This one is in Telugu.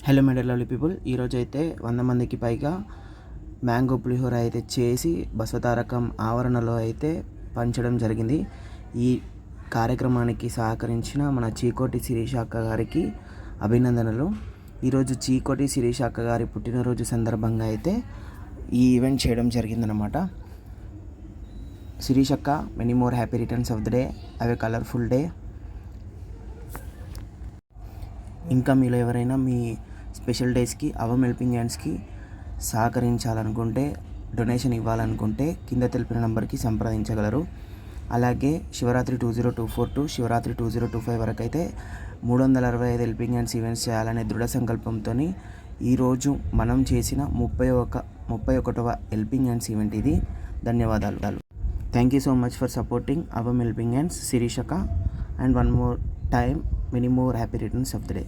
Hello my dear lovely people, ఈరోజు అయితే 100 మందికి పైగా మ్యాంగో పులిహోర అయితే చేసి బసవతారకం ఆవరణలో అయితే పంచడం జరిగింది. ఈ కార్యక్రమానికి సహకరించిన మన చీకోటి శిరీష అక్క గారికి అభినందనలు. ఈరోజు చీకోటి శిరీష అక్క గారి పుట్టినరోజు సందర్భంగా అయితే ఈ ఈవెంట్ చేయడం జరిగిందనమాట. శిరీష అక్క, many more happy returns of the day, have a colourful day. ఇంకా మీలో ఎవరైనా మీ స్పెషల్ డేస్కి అవమ్ హెల్పింగ్ హ్యాండ్స్కి సహకరించాలనుకుంటే, డొనేషన్ ఇవ్వాలనుకుంటే కింద తెలిపిన నెంబర్కి సంప్రదించగలరు. అలాగే శివరాత్రి 2024 టు శివరాత్రి 2025 వరకు అయితే 365 హెల్పింగ్ హ్యాండ్స్ ఈవెంట్స్ చేయాలనే దృఢ సంకల్పంతో ఈరోజు మనం చేసిన 31వ హెల్పింగ్ హ్యాండ్స్ ఈవెంట్ ఇది. ధన్యవాదాలు. Thank you so much for supporting అవమ్ హెల్పింగ్ హ్యాండ్స్ శిరీషక, and one more time many more happy returns of the day.